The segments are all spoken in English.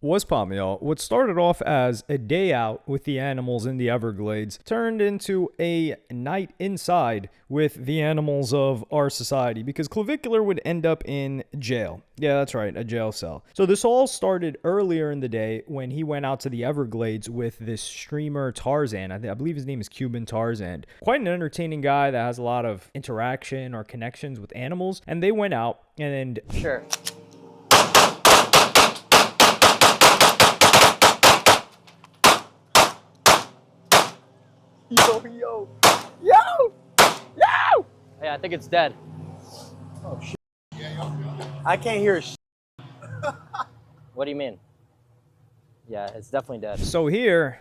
What's poppin', y'all? What started off as a day out with the animals in the Everglades turned into a night inside with the animals of our society because Clavicular would end up in jail. Yeah, that's right, a jail cell. So this all started earlier in the day when he went out to the Everglades with this streamer Tarzan. I believe his name is Cuban Tarzan. Quite an entertaining guy that has a lot of interaction or connections with animals. And they went out and Sure. Yo. Yeah, I think it's dead. Oh, shit. I can't hear shit. What do you mean? Yeah, it's definitely dead. So here,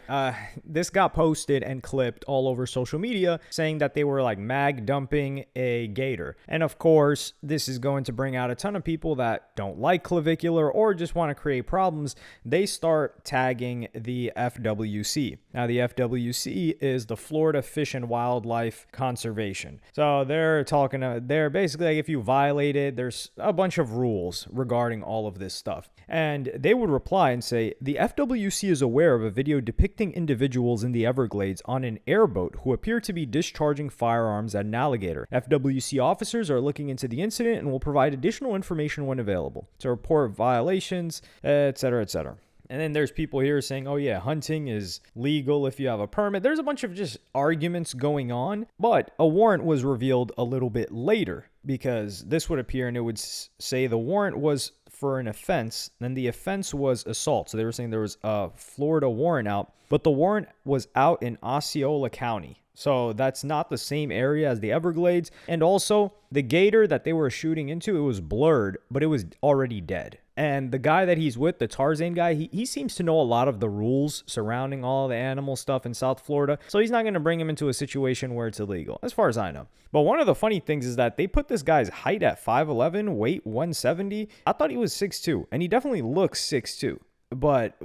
this got posted and clipped all over social media saying that they were like mag dumping a gator. And of course, this is going to bring out a ton of people that don't like Clavicular or just want to create problems. They start tagging the FWC. Now, the FWC is the Florida Fish and Wildlife Conservation. So they're they're basically like if you violate it, there's a bunch of rules regarding all of this stuff. And they would reply and say, the FWC is aware of a video depicting individuals in the Everglades on an airboat who appear to be discharging firearms at an alligator. FWC officers are looking into the incident and will provide additional information when available to report violations, etc., etc. And then there's people here saying, oh yeah, hunting is legal if you have a permit. There's a bunch of just arguments going on, but a warrant was revealed a little bit later because this would appear and it would say the warrant was for an offense, then the offense was assault. So they were saying there was a Florida warrant out, but the warrant was out in Osceola County. So that's not the same area as the Everglades. And also, the gator that they were shooting into, it was blurred, but it was already dead. And the guy that he's with, the Tarzan guy, he seems to know a lot of the rules surrounding all the animal stuff in South Florida. So he's not going to bring him into a situation where it's illegal, as far as I know. But one of the funny things is that they put this guy's height at 5'11", weight 170. I thought he was 6'2", and he definitely looks 6'2". But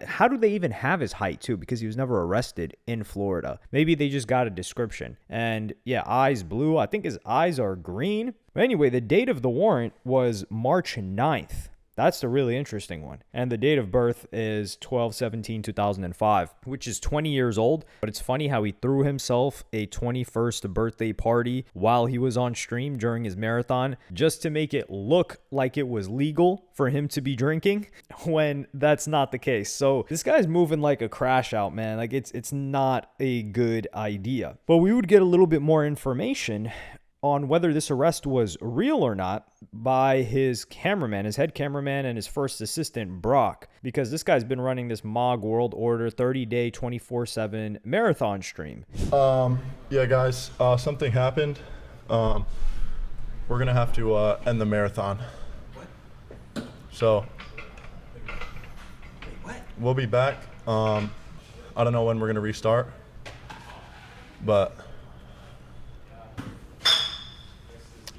how do they even have his height too? Because he was never arrested in Florida. Maybe they just got a description. And yeah, eyes blue. I think his eyes are green. But anyway, the date of the warrant was March 9th. That's the really interesting one. And the date of birth is 12/17/2005, which is 20 years old. But it's funny how he threw himself a 21st birthday party while he was on stream during his marathon just to make it look like it was legal for him to be drinking when that's not the case. So this guy's moving like a crash out, man. Like it's not a good idea. But we would get a little bit more information on whether this arrest was real or not by his cameraman, his head cameraman, and his first assistant, Brock, because this guy's been running this MOG World Order 30-day, 24/7 marathon stream. Yeah, guys, something happened. We're going to have to end the marathon. What? So, what? We'll be back. I don't know when we're going to restart, but...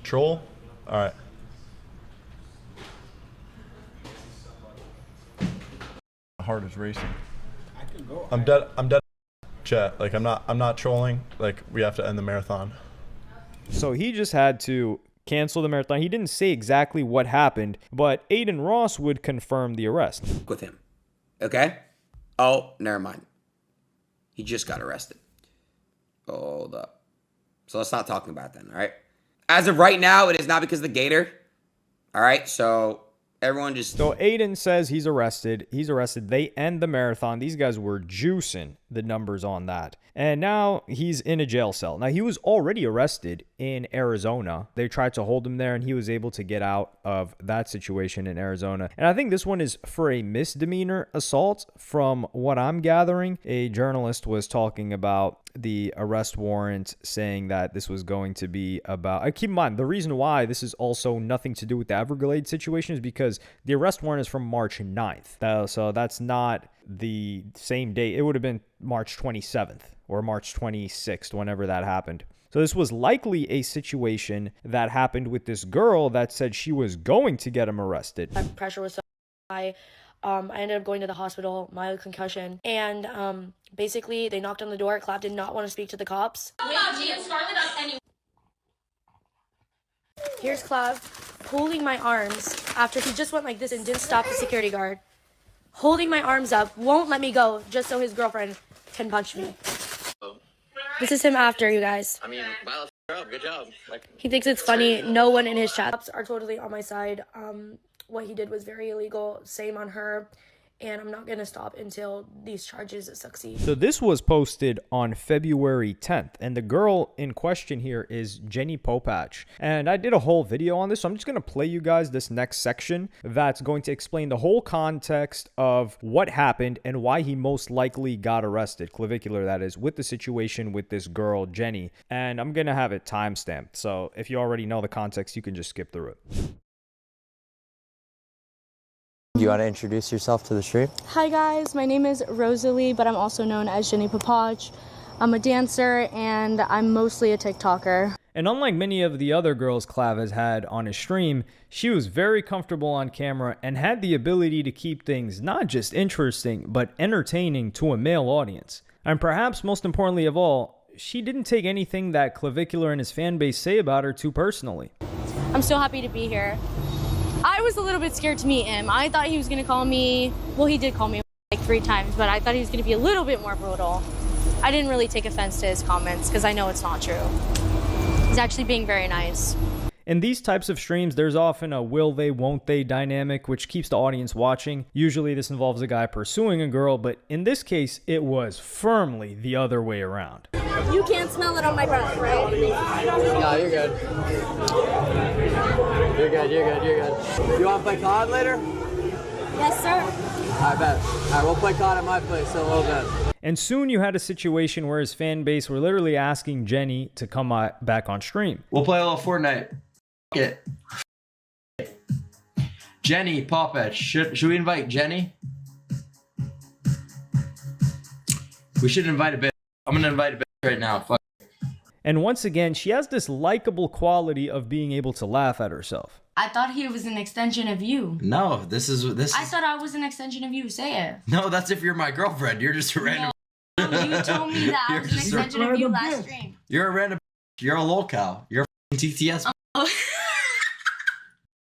Troll? All right. My heart is racing. I'm dead. Chat. Like I'm not trolling. Like we have to end the marathon. So he just had to cancel the marathon. He didn't say exactly what happened, but Aiden Ross would confirm the arrest. With him. Okay? Oh, never mind. He just got arrested. Hold up. So let's not talk about that, all right? As of right now, it is not because of the gator. All right, so everyone just... So Aiden says he's arrested. He's arrested. They end the marathon. These guys were juicing the numbers on that. And now he's in a jail cell. Now, he was already arrested in Arizona. They tried to hold him there, and he was able to get out of that situation in Arizona. And I think this one is for a misdemeanor assault. From what I'm gathering, a journalist was talking about the arrest warrant, saying that this was going to be about... keep in mind, the reason why this is also nothing to do with the Everglades situation is because the arrest warrant is from March 9th. So that's not the same date. It would have been March 27th or March 26th, whenever that happened. So this was likely a situation that happened with this girl that said she was going to get him arrested. My pressure was so high. I ended up going to the hospital, mild concussion, and basically they knocked on the door. Clav did not want to speak to the cops. Here's Clav pulling my arms after he just went like this and didn't stop the security guard. holding my arms up, won't let me go just so his girlfriend can punch me. This is him after, you guys. I mean, wow, good job. He thinks it's funny. No one in his chats are totally on my side. What he did was very illegal. Same on her. And I'm not going to stop until these charges succeed. So this was posted on February 10th, and the girl in question here is Jenny Popach. And I did a whole video on this, so I'm just going to play you guys this next section that's going to explain the whole context of what happened and why he most likely got arrested, Clavicular that is, with the situation with this girl, Jenny. And I'm going to have it timestamped, so if you already know the context, you can just skip through it. Do you want to introduce yourself to the stream? Hi guys, my name is Rosalie, but I'm also known as Jenny Popach. I'm a dancer and I'm mostly a TikToker. And unlike many of the other girls Clav has had on his stream, she was very comfortable on camera and had the ability to keep things not just interesting, but entertaining to a male audience. And perhaps most importantly of all, she didn't take anything that Clavicular and his fan base say about her too personally. I'm so happy to be here. I was a little bit scared to meet him. I thought he was going to call me, well, he did call me like 3 times, but I thought he was going to be a little bit more brutal. I didn't really take offense to his comments because I know it's not true. He's actually being very nice. In these types of streams, there's often a will they, won't they dynamic, which keeps the audience watching. Usually this involves a guy pursuing a girl, but in this case, it was firmly the other way around. You can't smell it on my breath, right? No, you're good. You're good, you're good, you're good. You want to play COD later? Yes, sir. I bet. All right, we'll play COD at my place in a little bit. And soon you had a situation where his fan base were literally asking Jenny to come back on stream. We'll play a little Fortnite. It. Jenny Popach. Should we invite Jenny? We should invite a bit. I'm gonna invite a bit right now. Fuck. And once again, she has this likable quality of being able to laugh at herself. I thought he was an extension of you. No, this is. I thought I was an extension of you. Say it. No, that's if you're my girlfriend. You're just a random. No, you told me that I was an extension of you last stream. You're a random. You're a lolcow. You're a TTS. Oh.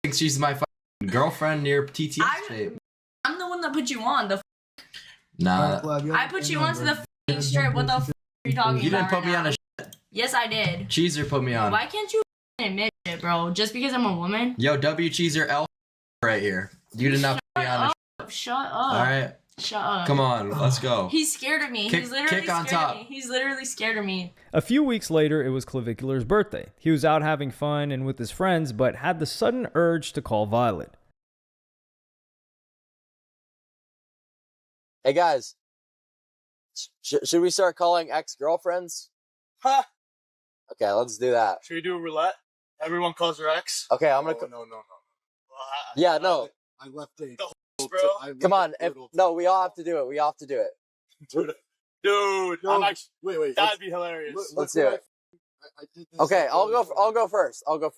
Thinks she's my girlfriend near TTS tape. I'm the one that put you on. Nah. I put you onto the strip. What the are you talking about? You didn't put me on a Yes, I did. Cheeser put me on. Why can't you admit it, bro? Just because I'm a woman? Yo, W Cheeser L right here. You did not put me on a Shut up. All right. Shut up. Come on, let's go. He's scared of me. He's literally kick on scared top. of me. He's literally scared of me. A few weeks later, it was Clavicular's birthday. He was out having fun and with his friends, but had the sudden urge to call Violet. Hey guys, should we start calling ex-girlfriends? Huh? Okay, let's do that. Should we do a roulette? Everyone calls their ex. Okay, I'm gonna. No. Well, Yeah, no. I left the bro. Come on. No, we all have to do it. We all have to do it. Dude, No, I'm actually, wait. that'd be hilarious. Let's do it. I did this Okay, I'll go first. I'll go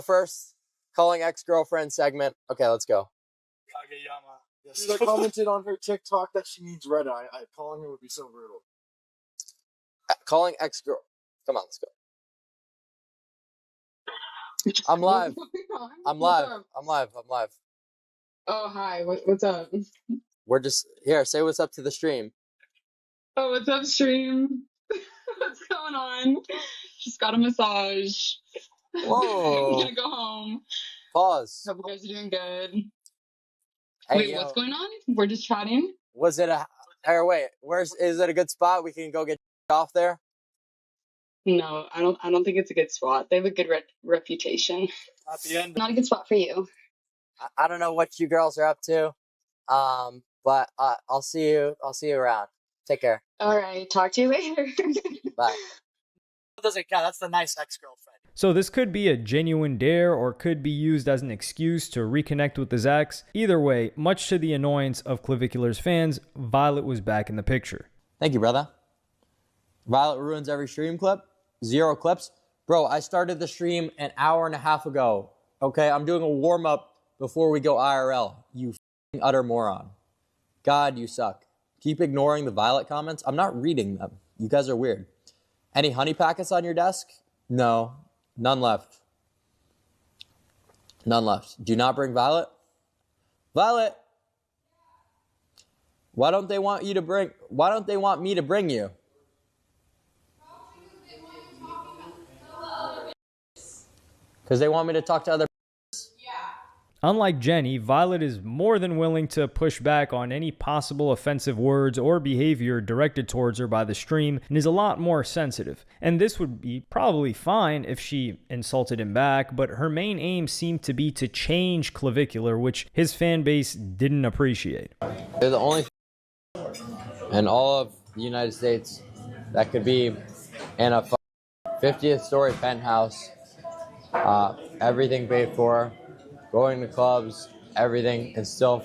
first. Calling ex-girlfriend segment. Okay, let's go. Kageyama. Yes. Dude, I commented on her TikTok that she needs red eye. Calling her would be so brutal. Calling ex-girl. Come on, let's go. I'm live. I'm live. Oh, hi. What's up? We're just here. Say what's up to the stream. Oh, what's up, stream? What's going on? Just got a massage. Whoa. I'm gonna go home. Pause. Hope you guys are doing good. Hey, Wait, what's going on? We're just chatting? Was it wait, is it a good spot? We can go get off there? No, I don't think it's a good spot. They have a good reputation. At the end. Not a good spot for you. I don't know what you girls are up to. But I'll see you around. Take care. All right, talk to you later. Bye. Doesn't count. That's the nice ex-girlfriend. So this could be a genuine dare or could be used as an excuse to reconnect with his ex. Either way, much to the annoyance of Clavicular's fans, Violet was back in the picture. Thank you, brother. Violet ruins every stream clip. 0 clips. Bro, I started the stream an hour and a half ago. Okay, I'm doing a warm-up before we go IRL. You f***ing utter moron. God, you suck. Keep ignoring the Violet comments. I'm not reading them. You guys are weird. Any honey packets on your desk? No. None left. None left. Do not bring Violet. Violet. Why don't they want me to bring you? Because they want me to talk to other. Unlike Jenny, Violet is more than willing to push back on any possible offensive words or behavior directed towards her by the stream and is a lot more sensitive. And this would be probably fine if she insulted him back, but her main aim seemed to be to change Clavicular, which his fan base didn't appreciate. They're the only in all of the United States that could be in a 50th story penthouse, everything paid for, going to clubs, everything, and still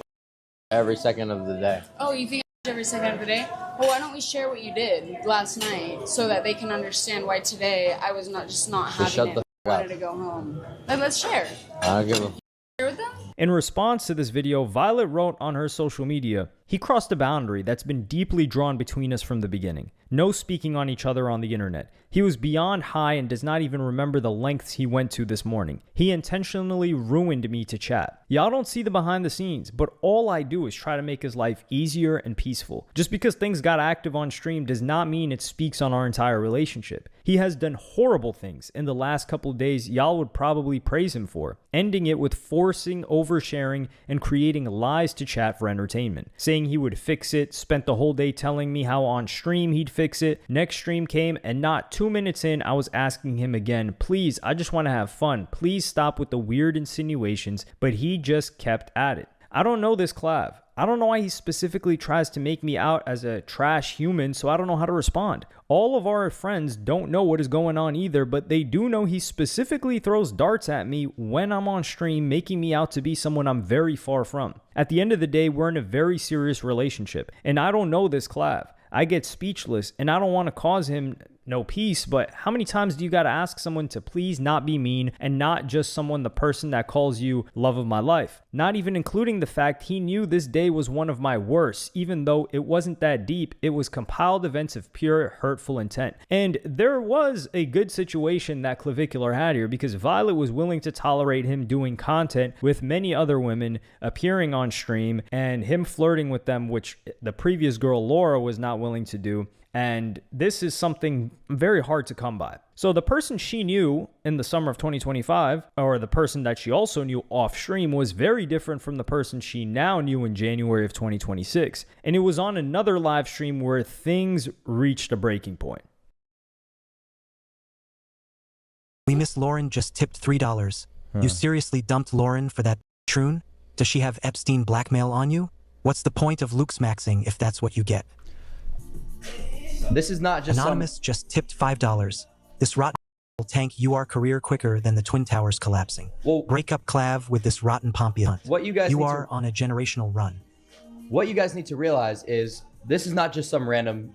every second of the day. Oh, you think every second of the day? Well, why don't we share what you did last night so that they can understand why today I was not having it. I wanted to go home. Let's share. I don't give a Share with them? In response to this video, Violet wrote on her social media, "He crossed a boundary that's been deeply drawn between us from the beginning. No speaking on each other on the internet. He was beyond high and does not even remember the lengths he went to this morning. He intentionally ruined me to chat. Y'all don't see the behind the scenes, but all I do is try to make his life easier and peaceful. Just because things got active on stream does not mean it speaks on our entire relationship. He has done horrible things in the last couple of days y'all would probably praise him for, ending it with forcing oversharing and creating lies to chat for entertainment, saying he would fix it, spent the whole day telling me how on stream he'd fix it. Next stream came and not 2 minutes in, I was asking him again, please, I just want to have fun. Please stop with the weird insinuations, but he just kept at it. I don't know this Clav. I don't know why he specifically tries to make me out as a trash human, so I don't know how to respond. All of our friends don't know what is going on either, but they do know he specifically throws darts at me when I'm on stream, making me out to be someone I'm very far from. At the end of the day, we're in a very serious relationship, and I don't know this Clav. I get speechless, and I don't want to cause him no peace, but how many times do you got to ask someone to please not be mean and not just the person that calls you love of my life? Not even including the fact he knew this day was one of my worst, even though it wasn't that deep. It was compiled events of pure hurtful intent. And there was a good situation that Clavicular had here because Violet was willing to tolerate him doing content with many other women appearing on stream and him flirting with them, which the previous girl Laura was not willing to do. And this is something very hard to come by. So the person she knew in the summer of 2025, or the person that she also knew off stream, was very different from the person she now knew in January of 2026. And it was on another live stream where things reached a breaking point. We miss Lauren just tipped $3. You seriously dumped Lauren for that troon? Does she have Epstein blackmail on you? What's the point of Luke's maxing if that's what you get? This is not just Anonymous just tipped $5. This rotten will tank your career quicker than the Twin Towers collapsing. Well, break up Clav with this rotten Pompey hunt. What you guys are on a generational run. What you guys need to realize is this is not just some random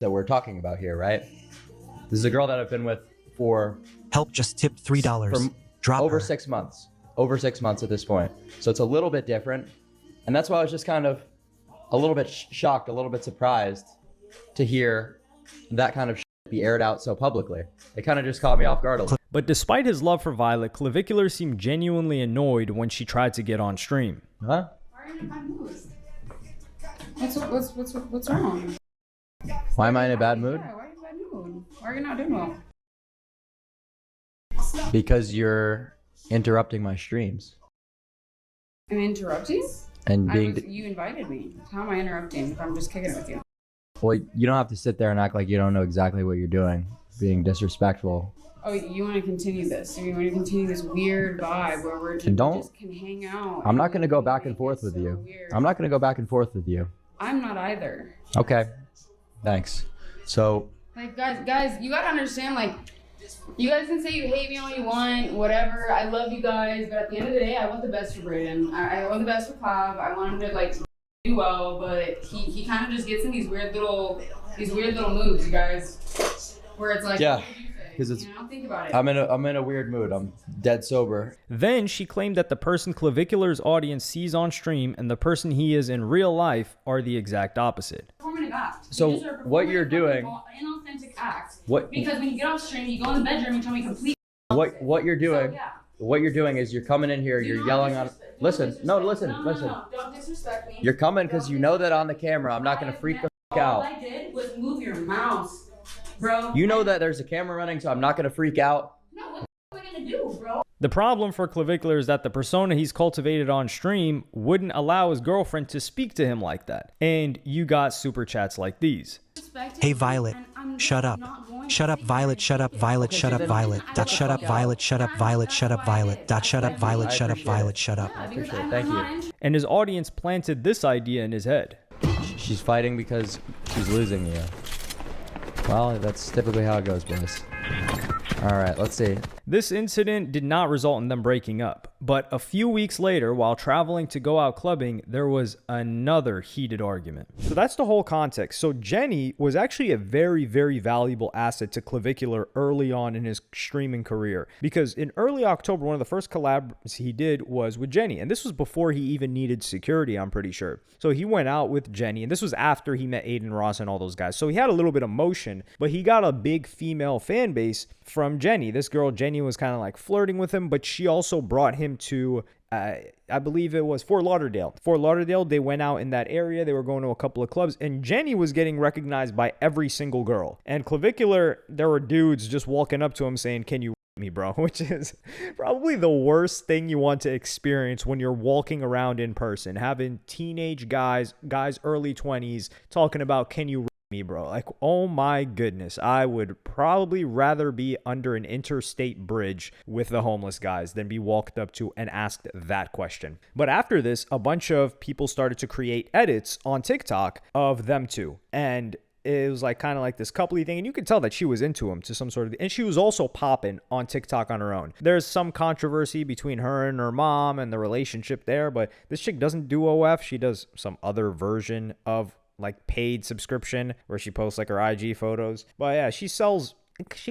that we're talking about here, right? This is a girl that I've been with for help just tipped $3. Drop over her. 6 months. Over 6 months at this point. So it's a little bit different. And that's why I was just kind of a little bit shocked, a little bit surprised to hear that kind of shit be aired out so publicly. It kind of just caught me off guard a little. But despite his love for Violet, Clavicular seemed genuinely annoyed when she tried to get on stream. Huh? Why are you in a bad mood? What's wrong? Why am I in a bad mood? Yeah, why are you in a bad mood? Why are you not doing well? Because you're interrupting my streams. I'm interrupting? And you invited me. How am I interrupting if I'm just kicking it with you? Well, you don't have to sit there and act like you don't know exactly what you're doing. Being disrespectful. Oh, you want to continue this? Or you want to continue this weird vibe where we just can hang out? I'm not going to go back and forth with you. I'm not going to go back and forth with you. I'm not either. Okay. Thanks. So. Like, guys, you got to understand, like, you guys can say you hate me all you want, whatever. I love you guys, but at the end of the day, I want the best for Brayden. I want the best for Clav. I want him to, like, do well, but he kind of just gets in these weird little moods, you guys, where it's like, yeah, because it's, think about it. I'm in a weird mood. I'm dead sober. Then she claimed that the person Clavicular's audience sees on stream and the person he is in real life are the exact opposite. So what you're doing, inauthentic act. What? Because when you get off stream, you go in the bedroom and tell me complete. What you're doing? So, yeah. What you're doing is you're coming in here, you're yelling on. Listen, no, listen. Don't disrespect me. You're coming because you know that on the camera. I'm not gonna freak the f out. All I did was move your mouse, bro. You know that there's a camera running, so I'm not gonna freak out. No, what am I gonna do, bro? The problem for Clavicular is that the persona he's cultivated on stream wouldn't allow his girlfriend to speak to him like that. And you got super chats like these. Hey Violet, shut up. Shut up Violet, shut up Violet, shut up Violet. Dot shut up Violet, shut up Violet, shut up Violet. Dot shut up Violet, shut up Violet, shut up. I appreciate it. Thank you. And his audience planted this idea in his head. She's fighting because she's losing you. Well, that's typically how it goes, boys. All right, let's see. This incident did not result in them breaking up, but a few weeks later, while traveling to go out clubbing, there was another heated argument. So that's the whole context. So Jenny was actually a very, very valuable asset to Clavicular early on in his streaming career, because in early October, one of the first collabs he did was with Jenny, and this was before he even needed security, I'm pretty sure. So he went out with Jenny, and this was after he met Aiden Ross and all those guys. So he had a little bit of motion, but he got a big female fan base from Jenny. This girl, Jenny, was kind of like flirting with him, but she also brought him to, I believe it was Fort Lauderdale. Fort Lauderdale, they went out in that area. They were going to a couple of clubs, and Jenny was getting recognized by every single girl. And Clavicular, there were dudes just walking up to him saying, "Can you me, bro?" Which is probably the worst thing you want to experience when you're walking around in person, having teenage guys early 20s, talking about, "Can you me, bro?" Like, oh my goodness, I would probably rather be under an interstate bridge with the homeless guys than be walked up to and asked that question. But after this, a bunch of people started to create edits on TikTok of them two, and it was like kind of like this coupley thing, and you could tell that she was into him to some sort of, and she was also popping on TikTok on her own. There's some controversy between her and her mom and the relationship there, but this chick doesn't do OF. She does some other version of like paid subscription where she posts like her IG photos. But yeah, she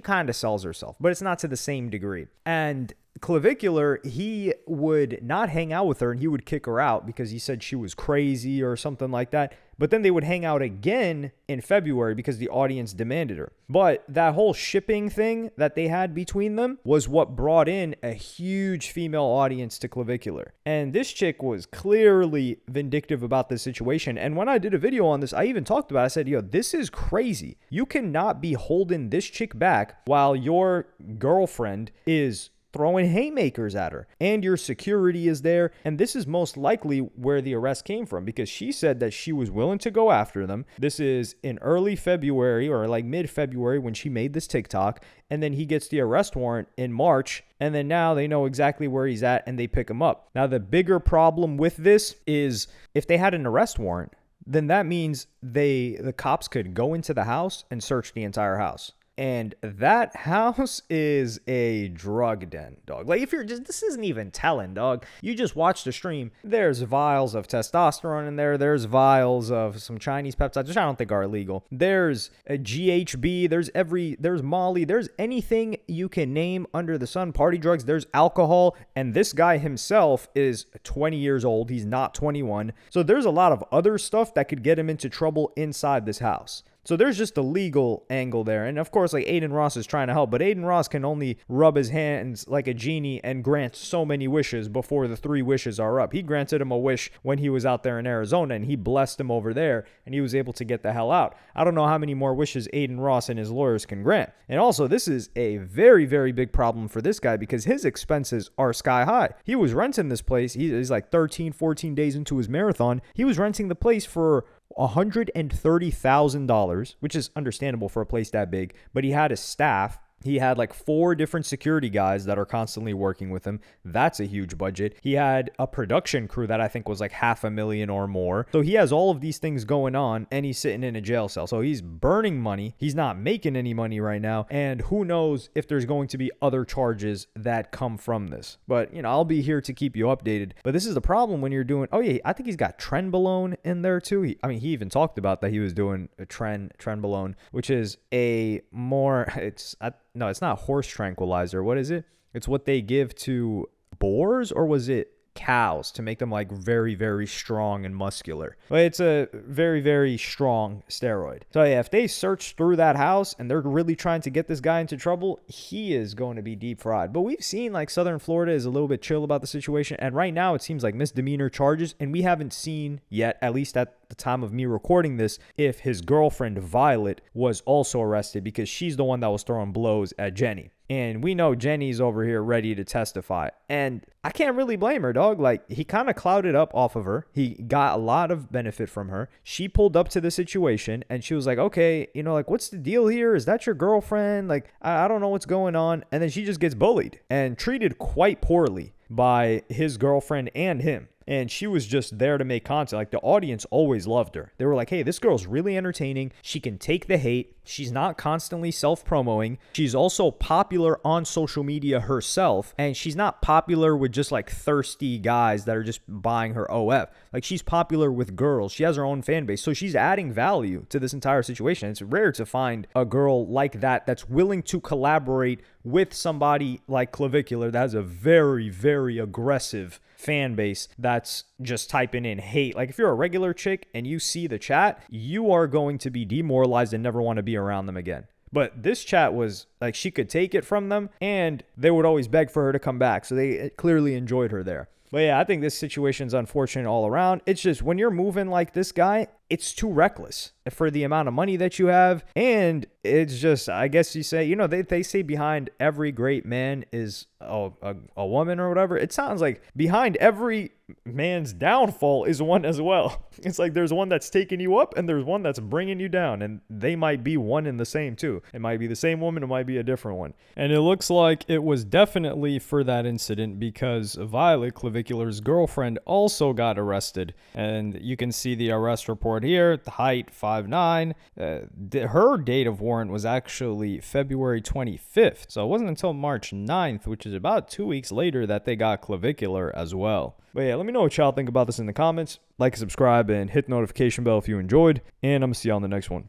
kind of sells herself, but it's not to the same degree. And Clavicular, he would not hang out with her, and he would kick her out because he said she was crazy or something like that. But then they would hang out again in February because the audience demanded her. But that whole shipping thing that they had between them was what brought in a huge female audience to Clavicular. And this chick was clearly vindictive about this situation. And when I did a video on this, I even talked about it. I said, yo, this is crazy. You cannot be holding this chick back while your girlfriend is throwing haymakers at her, and your security is there. And this is most likely where the arrest came from, because she said that she was willing to go after them. This is in early February or like mid-February when she made this TikTok, and then he gets the arrest warrant in March, and then now they know exactly where he's at and they pick him up. Now the bigger problem with this is if they had an arrest warrant, then that means the cops could go into the house and search the entire house. And that house is a drug den, dog. Like, if you're just, this isn't even telling, dog. You just watch the stream. There's vials of testosterone in there. There's vials of some Chinese peptides, which I don't think are illegal. There's a GHB. There's Molly. There's anything you can name under the sun. Party drugs. There's alcohol. And this guy himself is 20 years old. He's not 21. So there's a lot of other stuff that could get him into trouble inside this house. So there's just a legal angle there. And of course, like, Aiden Ross is trying to help, but Aiden Ross can only rub his hands like a genie and grant so many wishes before the 3 wishes are up. He granted him a wish when he was out there in Arizona, and he blessed him over there, and he was able to get the hell out. I don't know how many more wishes Aiden Ross and his lawyers can grant. And also, this is a very, very big problem for this guy because his expenses are sky high. He was renting this place. He's like 13, 14 days into his marathon. He was renting the place for $130,000, which is understandable for a place that big, but he had a staff. He had like 4 different security guys that are constantly working with him. That's a huge budget. He had a production crew that I think was like $500,000 or more. So he has all of these things going on, and he's sitting in a jail cell. So he's burning money. He's not making any money right now. And who knows if there's going to be other charges that come from this. But, you know, I'll be here to keep you updated. But this is the problem when you're doing, oh yeah, I think he's got trenbolone in there too. He even talked about that he was doing a trenbolone, which is a more, no, it's not horse tranquilizer. What is it? It's what they give to boars, or was it cows to make them like very, very strong and muscular. But it's a very, very strong steroid. So yeah, if they search through that house and they're really trying to get this guy into trouble, he is going to be deep fried. But we've seen like Southern Florida is a little bit chill about the situation. And right now it seems like misdemeanor charges. And we haven't seen yet, at least at the time of me recording this, if his girlfriend Violet was also arrested, because she's the one that was throwing blows at Jenny. And we know Jenny's over here ready to testify. And I can't really blame her, dog. Like, he kind of clouded up off of her. He got a lot of benefit from her. She pulled up to the situation and she was like, okay, you know, like, what's the deal here? Is that your girlfriend? Like, I don't know what's going on. And then she just gets bullied and treated quite poorly by his girlfriend and him. And she was just there to make content. Like, the audience always loved her. They were like, hey, this girl's really entertaining. She can take the hate. She's not constantly self-promoting. She's also popular on social media herself. And she's not popular with just like thirsty guys that are just buying her OF. Like, she's popular with girls. She has her own fan base. So she's adding value to this entire situation. It's rare to find a girl like that that's willing to collaborate with somebody like Clavicular that has a very, very aggressive fan base that's just typing in hate. Like, if you're a regular chick and you see the chat, you are going to be demoralized and never want to be around them again. But this chat was like, she could take it from them and they would always beg for her to come back. So they clearly enjoyed her there. But yeah, I think this situation's unfortunate all around. It's just, when you're moving like this guy, it's too reckless for the amount of money that you have. And it's just, I guess you say, you know, they say behind every great man is a woman or whatever. It sounds like behind every man's downfall is one as well. It's like there's one that's taking you up and there's one that's bringing you down. And they might be one and the same too. It might be the same woman. It might be a different one. And it looks like it was definitely for that incident, because Violet, Clavicular's girlfriend, also got arrested. And you can see the arrest report here. The height 5'9". Her date of warrant was actually February 25th. So it wasn't until March 9th, which is about 2 weeks later, that they got Clavicular as well. But yeah, let me know what y'all think about this in the comments. Like, subscribe, and hit the notification bell if you enjoyed. And I'm going to see y'all in the next one.